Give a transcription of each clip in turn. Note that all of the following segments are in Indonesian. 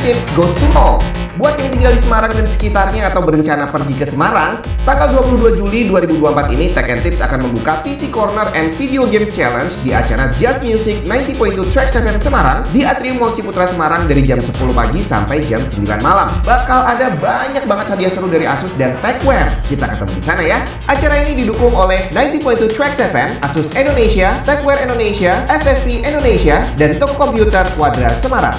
Tips Goes to Mall. Buat yang tinggal di Semarang dan sekitarnya atau berencana pergi ke Semarang, tanggal 22 Juli 2024 ini Tech and Tips akan membuka PC Corner and Video Games Challenge di acara Just Music 90.2 Tracks FM Semarang di Atrium Mall Ciputra Semarang dari jam 10 pagi sampai jam 9 malam. Bakal ada banyak banget hadiah seru dari Asus dan Techwear. Kita ketemu di sana ya. Acara ini didukung oleh 90.2 Tracks FM, Asus Indonesia, Techwear Indonesia, FSP Indonesia, dan Toko Komputer Quadra Semarang.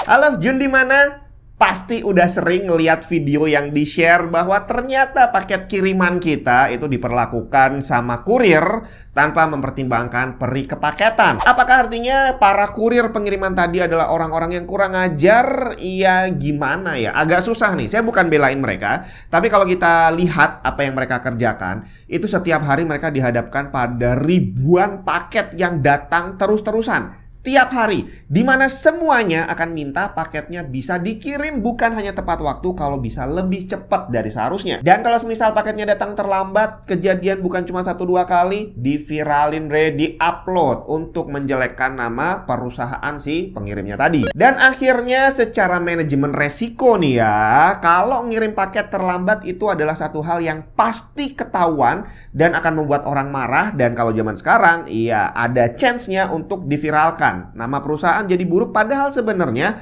Halo, Jun di mana? Pasti udah sering ngeliat video yang di-share bahwa ternyata paket kiriman kita itu diperlakukan sama kurir tanpa mempertimbangkan peri kepaketan. Apakah artinya para kurir pengiriman tadi adalah orang-orang yang kurang ajar? Iya, gimana ya? Agak susah nih. Saya bukan belain mereka, tapi kalau kita lihat apa yang mereka kerjakan, itu setiap hari mereka dihadapkan pada ribuan paket yang datang terus-terusan. Tiap hari, di mana semuanya akan minta paketnya bisa dikirim bukan hanya tepat waktu, kalau bisa lebih cepat dari seharusnya. Dan kalau misal paketnya datang terlambat, kejadian bukan cuma 1-2 kali, diviralin, di-upload untuk menjelekkan nama perusahaan si pengirimnya tadi. Dan akhirnya secara manajemen resiko nih ya, kalau ngirim paket terlambat itu adalah satu hal yang pasti ketahuan dan akan membuat orang marah. Dan kalau zaman sekarang, iya ada chance-nya untuk diviralkan. Nama perusahaan jadi buruk, padahal sebenarnya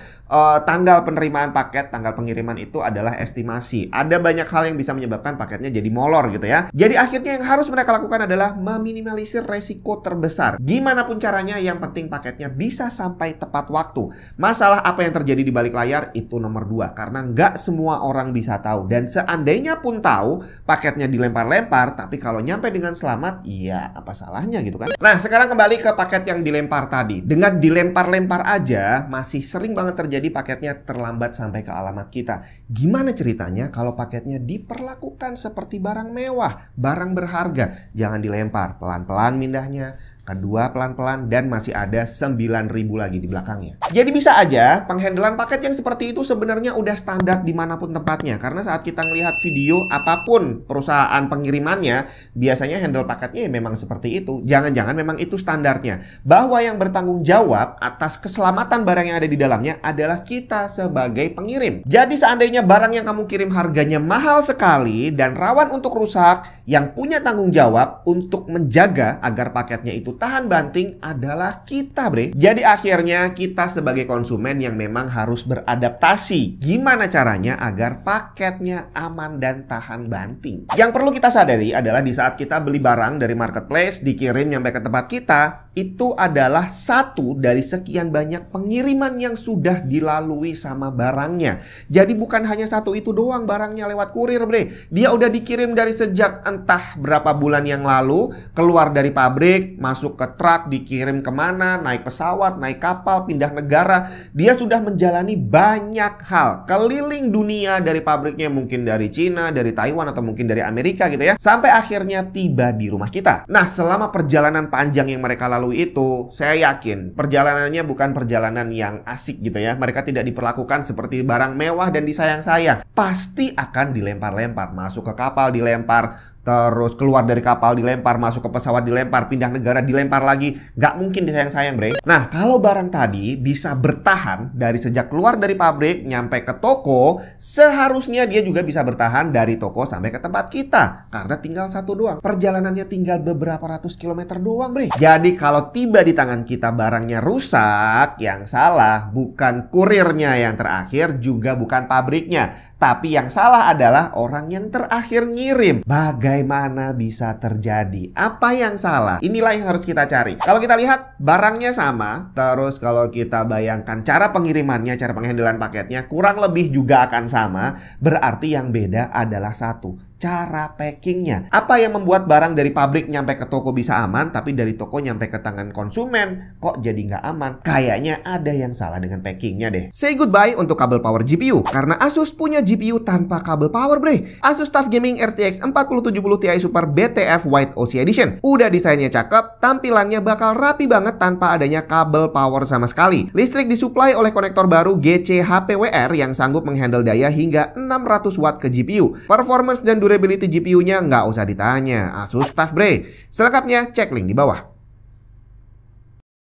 tanggal penerimaan paket, tanggal pengiriman itu adalah estimasi. Ada banyak hal yang bisa menyebabkan paketnya jadi molor gitu ya. Jadi akhirnya yang harus mereka lakukan adalah meminimalisir resiko terbesar. Gimana pun caranya, yang penting paketnya bisa sampai tepat waktu. Masalah apa yang terjadi di balik layar itu nomor 2, karena nggak semua orang bisa tahu. Dan seandainya pun tahu, paketnya dilempar-lempar, tapi kalau nyampe dengan selamat, iya apa salahnya gitu kan. Nah sekarang kembali ke paket yang dilempar tadi. Dengan dilempar-lempar aja masih sering banget terjadi paketnya terlambat sampai ke alamat kita. Gimana ceritanya kalau paketnya diperlakukan seperti barang mewah, barang berharga? Jangan dilempar, pelan-pelan mindahnya. Kedua pelan-pelan, dan masih ada 9.000 lagi di belakangnya. Jadi bisa aja penghandlean paket yang seperti itu sebenarnya udah standar dimanapun tempatnya. Karena saat kita ngelihat video apapun perusahaan pengirimannya, biasanya handle paketnya ya memang seperti itu. Jangan-jangan memang itu standarnya. Bahwa yang bertanggung jawab atas keselamatan barang yang ada di dalamnya adalah kita sebagai pengirim. Jadi seandainya barang yang kamu kirim harganya mahal sekali dan rawan untuk rusak, yang punya tanggung jawab untuk menjaga agar paketnya itu tahan banting adalah kita, bre. Jadi akhirnya kita sebagai konsumen yang memang harus beradaptasi. Gimana caranya agar paketnya aman dan tahan banting? Yang perlu kita sadari adalah di saat kita beli barang dari marketplace, dikirim nyampe ke tempat kita, itu adalah satu dari sekian banyak pengiriman yang sudah dilalui sama barangnya. Jadi bukan hanya satu itu doang barangnya lewat kurir, bre. Dia udah dikirim dari sejak entah berapa bulan yang lalu, keluar dari pabrik, masuk ke truk, dikirim kemana, naik pesawat, naik kapal, pindah negara. Dia sudah menjalani banyak hal, keliling dunia dari pabriknya, mungkin dari Cina, dari Taiwan, atau mungkin dari Amerika gitu ya, sampai akhirnya tiba di rumah kita. Nah selama perjalanan panjang yang mereka lalui itu, saya yakin perjalanannya bukan perjalanan yang asik gitu ya. Mereka tidak diperlakukan seperti barang mewah dan disayang-sayang. Pasti akan dilempar-lempar, masuk ke kapal dilempar, terus keluar dari kapal dilempar, masuk ke pesawat dilempar, pindah negara dilempar lagi. Gak mungkin disayang-sayang, bre. Nah kalau barang tadi bisa bertahan dari sejak keluar dari pabrik nyampe ke toko, seharusnya dia juga bisa bertahan dari toko sampai ke tempat kita. Karena tinggal satu doang, perjalanannya tinggal beberapa ratus kilometer doang, bre. Jadi kalau tiba di tangan kita barangnya rusak, yang salah bukan kurirnya yang terakhir, juga bukan pabriknya, tapi yang salah adalah orang yang terakhir ngirim. Bagaimana bisa terjadi? Apa yang salah? Inilah yang harus kita cari. Kalau kita lihat barangnya sama, terus kalau kita bayangkan cara pengirimannya, cara penghandlean paketnya kurang lebih juga akan sama, berarti yang beda adalah satu, cara packingnya. Apa yang membuat barang dari pabrik nyampe ke toko bisa aman, tapi dari toko nyampe ke tangan konsumen kok jadi nggak aman? Kayaknya ada yang salah dengan packingnya deh. Say goodbye untuk kabel power GPU, karena Asus punya GPU tanpa kabel power, bre. Asus TUF Gaming RTX 4070 Ti Super BTF White OC Edition. Udah desainnya cakep, tampilannya bakal rapi banget tanpa adanya kabel power sama sekali. Listrik disuplai oleh konektor baru GC-HPWR yang sanggup menghandle daya hingga 600 watt ke GPU. Performance dan durability GPU-nya nggak usah ditanya, Asus TUF, bre. Selengkapnya cek link di bawah.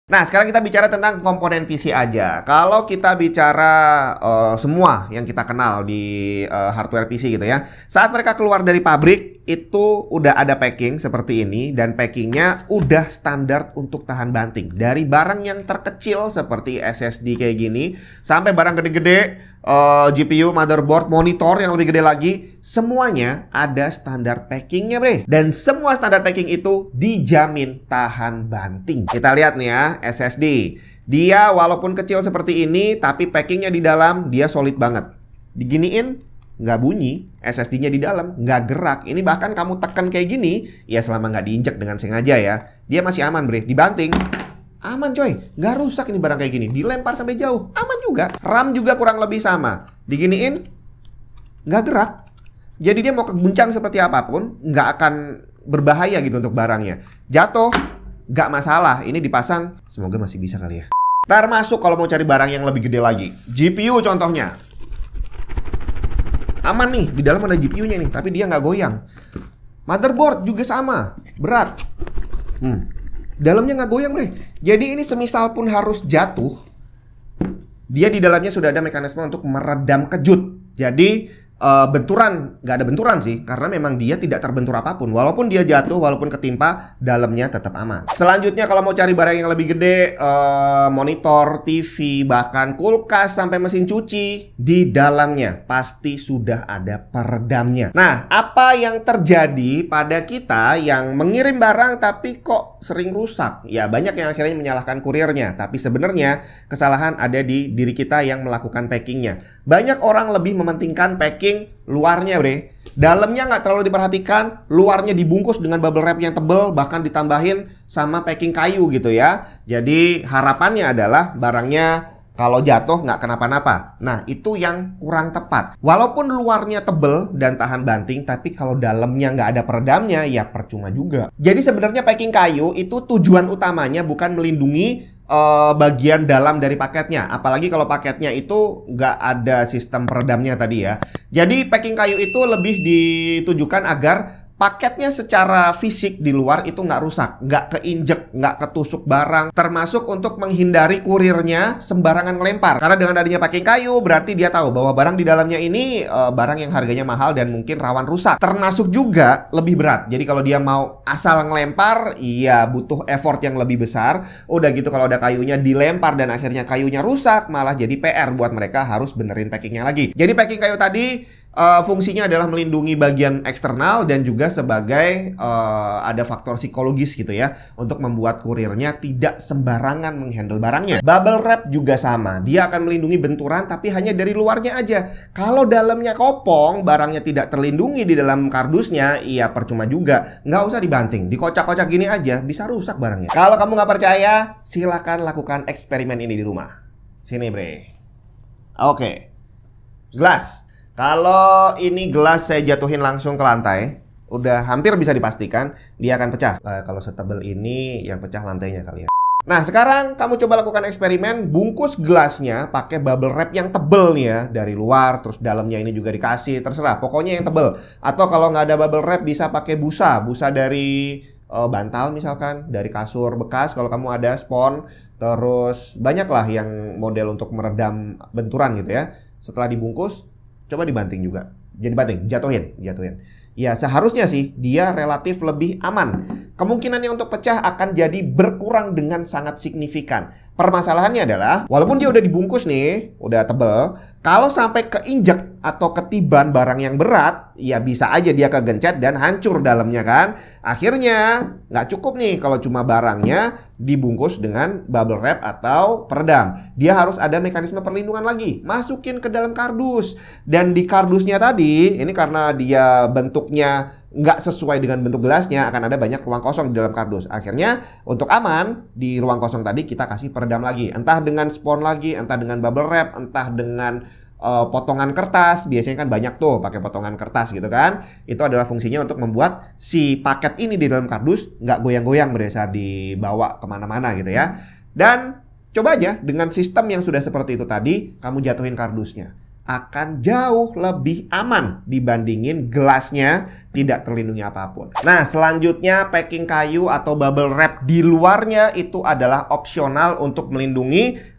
Nah, sekarang kita bicara tentang komponen PC aja. Kalau kita bicara semua yang kita kenal di hardware PC gitu ya, saat mereka keluar dari pabrik itu udah ada packing seperti ini, dan packingnya udah standar untuk tahan banting. Dari barang yang terkecil seperti SSD kayak gini sampai barang gede-gede, GPU, motherboard, monitor yang lebih gede lagi, semuanya ada standar packingnya, bre. Dan semua standar packing itu dijamin tahan banting. Kita lihat nih ya, SSD. Dia walaupun kecil seperti ini, tapi packingnya di dalam dia solid banget. Diginiin, nggak bunyi, SSD-nya di dalam nggak gerak. Ini bahkan kamu tekan kayak gini, ya selama nggak diinjek dengan sengaja ya, dia masih aman, bre. Dibanting aman coy, nggak rusak ini barang kayak gini. Dilempar sampai jauh, aman juga. RAM juga kurang lebih sama. Diginiin, nggak gerak. Jadi dia mau keguncang seperti apapun, nggak akan berbahaya gitu untuk barangnya. Jatuh, nggak masalah. Ini dipasang, semoga masih bisa kali ya. Termasuk kalau mau cari barang yang lebih gede lagi. GPU contohnya. Aman nih, di dalam ada GPU-nya nih, tapi dia nggak goyang. Motherboard juga sama, berat. Dalamnya nggak goyang, bre. Jadi ini semisal pun harus jatuh, dia di dalamnya sudah ada mekanisme untuk meredam kejut. Jadi benturan, nggak ada benturan sih, karena memang dia tidak terbentur apapun. Walaupun dia jatuh, walaupun ketimpa, dalamnya tetap aman. Selanjutnya kalau mau cari barang yang lebih gede, monitor, TV, bahkan kulkas sampai mesin cuci, di dalamnya pasti sudah ada peredamnya. Nah, apa yang terjadi pada kita yang mengirim barang tapi kok sering rusak? Ya, banyak yang akhirnya menyalahkan kurirnya, tapi sebenarnya kesalahan ada di diri kita yang melakukan packingnya. Banyak orang lebih mementingkan packing luarnya, bre. Dalamnya nggak terlalu diperhatikan, luarnya dibungkus dengan bubble wrap yang tebel, bahkan ditambahin sama packing kayu gitu ya. Jadi harapannya adalah barangnya kalau jatuh nggak kenapa-napa. Nah, itu yang kurang tepat. Walaupun luarnya tebel dan tahan banting, tapi kalau dalamnya nggak ada peredamnya, ya percuma juga. Jadi sebenarnya packing kayu itu tujuan utamanya bukan melindungi bagian dalam dari paketnya. Apalagi kalau paketnya itu nggak ada sistem peredamnya tadi ya. Jadi packing kayu itu lebih ditujukan agar paketnya secara fisik di luar itu nggak rusak, nggak keinjek, nggak ketusuk barang. Termasuk untuk menghindari kurirnya sembarangan ngelempar. Karena dengan adanya packing kayu berarti dia tahu bahwa barang di dalamnya ini barang yang harganya mahal dan mungkin rawan rusak. Termasuk juga lebih berat. Jadi kalau dia mau asal ngelempar, iya butuh effort yang lebih besar. Udah gitu kalau ada kayunya dilempar dan akhirnya kayunya rusak, malah jadi PR buat mereka harus benerin packingnya lagi. Jadi packing kayu tadi fungsinya adalah melindungi bagian eksternal dan juga sebagai ada faktor psikologis gitu ya, untuk membuat kurirnya tidak sembarangan menghandle barangnya. Bubble wrap juga sama, dia akan melindungi benturan tapi hanya dari luarnya aja. Kalau dalamnya kopong, barangnya tidak terlindungi di dalam kardusnya, iya percuma juga. Nggak usah dibanting, dikocak-kocak gini aja bisa rusak barangnya. Kalau kamu nggak percaya, silakan lakukan eksperimen ini di rumah. Sini, bre. Oke, gelas. Kalau ini gelas saya jatuhin langsung ke lantai, udah hampir bisa dipastikan dia akan pecah. Kalau setebal ini yang pecah lantainya kali ya. Nah, sekarang kamu coba lakukan eksperimen, bungkus gelasnya pakai bubble wrap yang tebel nih ya, dari luar, terus dalamnya ini juga dikasih, terserah, pokoknya yang tebel. Atau kalau nggak ada bubble wrap bisa pakai busa dari bantal misalkan, dari kasur bekas kalau kamu ada, spons, terus banyak lah yang model untuk meredam benturan gitu ya. Setelah dibungkus, coba dibanting juga. Jadi banting, jatuhin. Ya seharusnya sih dia relatif lebih aman. Kemungkinannya untuk pecah akan jadi berkurang dengan sangat signifikan. Permasalahannya adalah, walaupun dia udah dibungkus nih, udah tebel, kalau sampai keinjek atau ketiban barang yang berat, ya bisa aja dia kegencet dan hancur dalamnya kan. Akhirnya nggak cukup nih kalau cuma barangnya dibungkus dengan bubble wrap atau peredam. Dia harus ada mekanisme perlindungan lagi, masukin ke dalam kardus. Dan di kardusnya tadi, ini karena dia bentuknya nggak sesuai dengan bentuk gelasnya, akan ada banyak ruang kosong di dalam kardus. Akhirnya untuk aman, di ruang kosong tadi kita kasih peredam lagi. Entah dengan spons lagi, entah dengan bubble wrap, entah dengan potongan kertas. Biasanya kan banyak tuh pakai potongan kertas gitu kan. Itu adalah fungsinya untuk membuat si paket ini di dalam kardus nggak goyang-goyang saat dibawa kemana-mana gitu ya. Dan coba aja dengan sistem yang sudah seperti itu tadi, kamu jatuhin kardusnya. akan jauh lebih aman dibandingin gelasnya tidak terlindungi apapun. Nah, selanjutnya packing kayu atau bubble wrap di luarnya itu adalah opsional untuk melindungi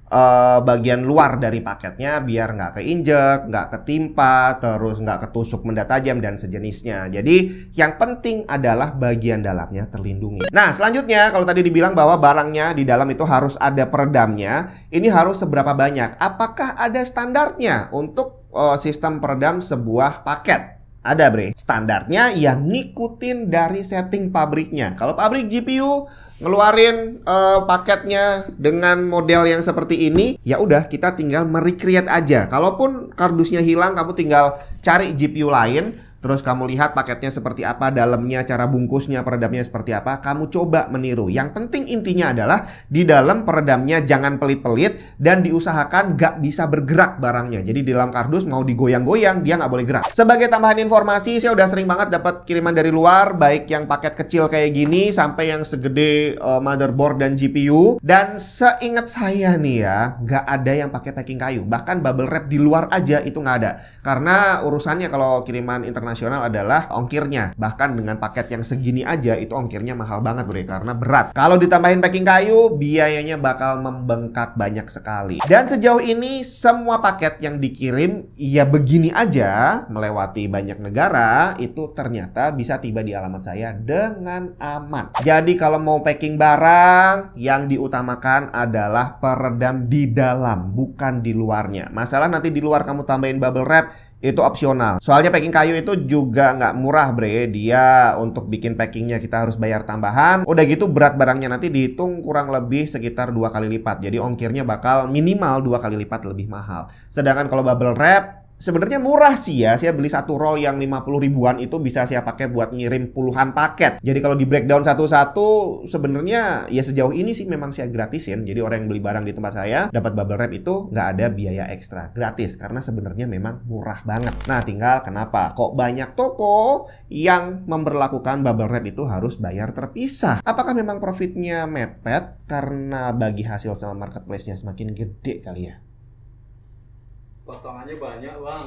bagian luar dari paketnya biar nggak keinjek, nggak ketimpa, terus nggak ketusuk benda tajam dan sejenisnya. Jadi yang penting adalah bagian dalamnya terlindungi. Nah, selanjutnya kalau tadi dibilang bahwa barangnya di dalam itu harus ada peredamnya, ini harus seberapa banyak? Apakah ada standarnya untuk sistem peredam sebuah paket? Ada, bre. Standarnya yang ngikutin dari setting pabriknya. Kalau pabrik GPU ngeluarin paketnya dengan model yang seperti ini, ya udah kita tinggal merecreate aja. Kalaupun kardusnya hilang, kamu tinggal cari GPU lain, terus kamu lihat paketnya seperti apa, dalamnya, cara bungkusnya, peredamnya seperti apa, kamu coba meniru. Yang penting intinya adalah di dalam peredamnya jangan pelit-pelit dan diusahakan nggak bisa bergerak barangnya. Jadi di dalam kardus mau digoyang-goyang, dia nggak boleh gerak. Sebagai tambahan informasi, saya udah sering banget dapat kiriman dari luar, baik yang paket kecil kayak gini sampai yang segede motherboard dan GPU. Dan seingat saya nih ya, nggak ada yang pakai packing kayu. Bahkan bubble wrap di luar aja itu nggak ada. Karena urusannya kalau kiriman internasional adalah ongkirnya. Bahkan dengan paket yang segini aja itu ongkirnya mahal banget, bre, karena berat. Kalau ditambahin packing kayu, biayanya bakal membengkak banyak sekali. Dan sejauh ini semua paket yang dikirim ya begini aja melewati banyak negara itu ternyata bisa tiba di alamat saya dengan aman. Jadi kalau mau packing barang, yang diutamakan adalah peredam di dalam, bukan di luarnya. Masalah nanti di luar kamu tambahin bubble wrap, itu opsional. Soalnya packing kayu itu juga nggak murah, bre. Dia untuk bikin packingnya kita harus bayar tambahan. Udah gitu berat barangnya nanti dihitung kurang lebih sekitar 2 kali lipat. Jadi ongkirnya bakal minimal 2 kali lipat lebih mahal. Sedangkan kalau bubble wrap sebenarnya murah sih ya. Saya beli satu roll yang 50 ribuan itu bisa saya pakai buat ngirim puluhan paket. Jadi kalau di breakdown satu-satu sebenarnya ya sejauh ini sih memang saya gratisin. Jadi orang yang beli barang di tempat saya dapat bubble wrap itu nggak ada biaya ekstra, gratis, karena sebenarnya memang murah banget. Nah, tinggal kenapa kok banyak toko yang memberlakukan bubble wrap itu harus bayar terpisah? Apakah memang profitnya mepet karena bagi hasil sama marketplace-nya semakin gede kali ya? Potongannya banyak, bang.